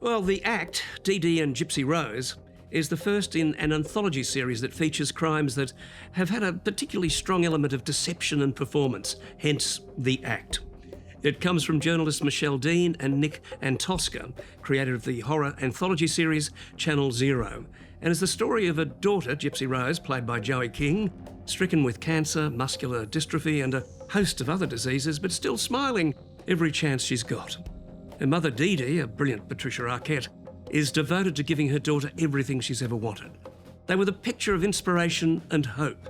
Well, the act, Dee Dee and Gypsy Rose, is the first in an anthology series that features crimes that have had a particularly strong element of deception and performance, hence the act. It comes from journalists Michelle Dean and Nick Antosca, creator of the horror anthology series Channel Zero, and is the story of a daughter, Gypsy Rose, played by Joey King, stricken with cancer, muscular dystrophy and a host of other diseases, but still smiling every chance she's got. Her mother, Dee Dee, a brilliant Patricia Arquette, is devoted to giving her daughter everything she's ever wanted. They were the picture of inspiration and hope.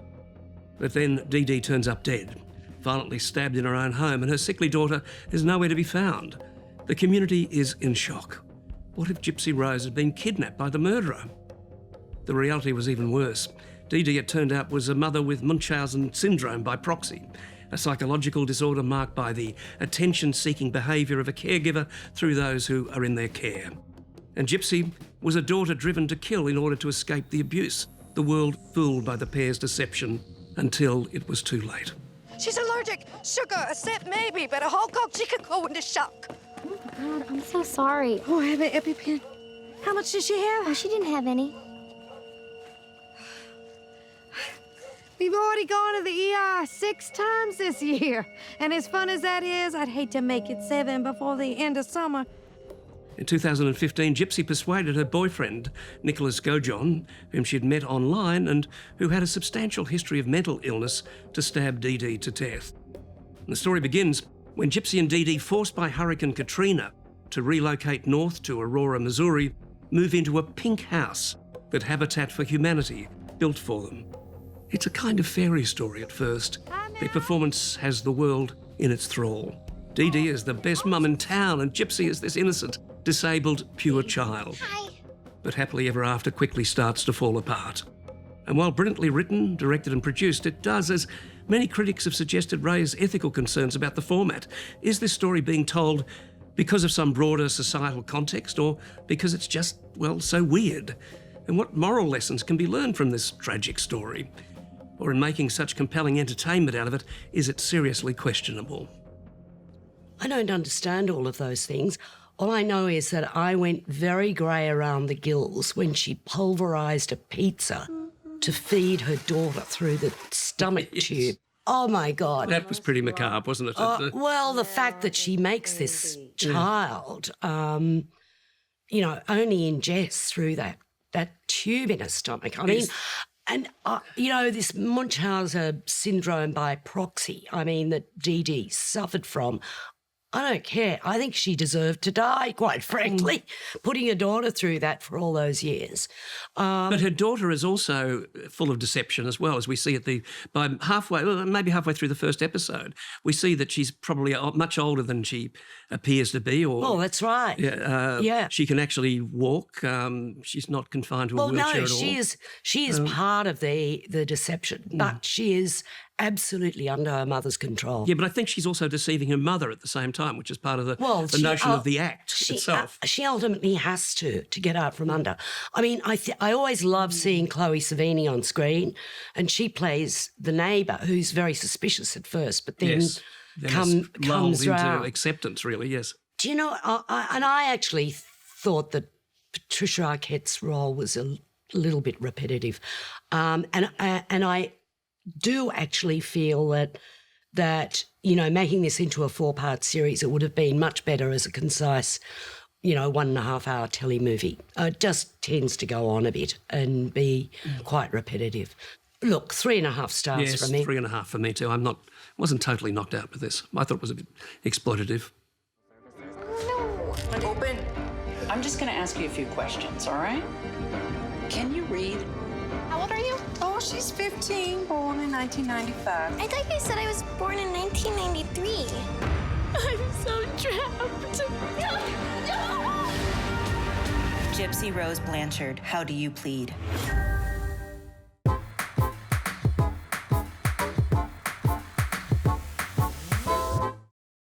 But then Dee Dee turns up dead, violently stabbed in her own home, and her sickly daughter is nowhere to be found. The community is in shock. What if Gypsy Rose had been kidnapped by the murderer? The reality was even worse. Dee Dee, it turned out, was a mother with Munchausen syndrome by proxy, a psychological disorder marked by the attention-seeking behaviour of a caregiver through those who are in their care. And Gypsy was a daughter driven to kill in order to escape the abuse, the world fooled by the pair's deception until it was too late. She's allergic. Sugar, a sip maybe, but a whole Coke, she could go into shock. Oh my God, I'm so sorry. Oh, I have an EpiPen. How much did she have? Oh, she didn't have any. We've already gone to the ER 6 times this year. And as fun as that is, I'd hate to make it 7 before the end of summer. In 2015, Gypsy persuaded her boyfriend, Nicholas Gojon, whom she'd met online and who had a substantial history of mental illness, to stab Dee Dee to death. And the story begins when Gypsy and Dee Dee, forced by Hurricane Katrina to relocate north to Aurora, Missouri, move into a pink house that Habitat for Humanity built for them. It's a kind of fairy story at first. The performance has the world in its thrall. Dee Dee is the best mum in town and Gypsy is this innocent, disabled, pure child. Hi. But Happily Ever After quickly starts to fall apart. And while brilliantly written, directed and produced, it does, as many critics have suggested, raise ethical concerns about the format. Is this story being told because of some broader societal context or because it's just, well, so weird? And what moral lessons can be learned from this tragic story? Or in making such compelling entertainment out of it, is it seriously questionable? I don't understand all of those things. All I know is that I went very grey around the gills when she pulverised a pizza to feed her daughter through the stomach tube. Oh, my God. That was pretty macabre, wasn't it? Well, the fact that she makes this child, only ingests through that tube in her stomach. I mean... And, this Munchausen syndrome by proxy, that Dee Dee suffered from, I don't care. I think she deserved to die, quite frankly, putting her daughter through that for all those years. But her daughter is also full of deception as well, as we see maybe halfway through the first episode, we see that she's probably much older than she appears to be. That's right. Yeah. She can actually walk. She's not confined to a wheelchair at all. She is part of the deception, but she is absolutely under her mother's control. Yeah, but I think she's also deceiving her mother at the same time, which is part of the notion of the act itself. She ultimately has to get out from under. I always love seeing Chloe Savini on screen, and she plays the neighbour who's very suspicious at first, but then comes around. Into acceptance, really, yes. Do you know, I actually thought that Patricia Arquette's role was a little bit repetitive. And I do actually feel that making this into a 4-part series, it would have been much better as a concise, 1.5 hour telly movie. It just tends to go on a bit and be quite repetitive. Look, 3.5 stars for me. Yes, 3.5 for me too. Wasn't totally knocked out with this. I thought it was a bit exploitative. No. Open. I'm just going to ask you a few questions, all right? Can you read? How old are you? Oh, she's 15, born in 1995. I thought you said I was born in 1993. I'm so trapped. Gypsy Rose Blanchard, How Do You Plead?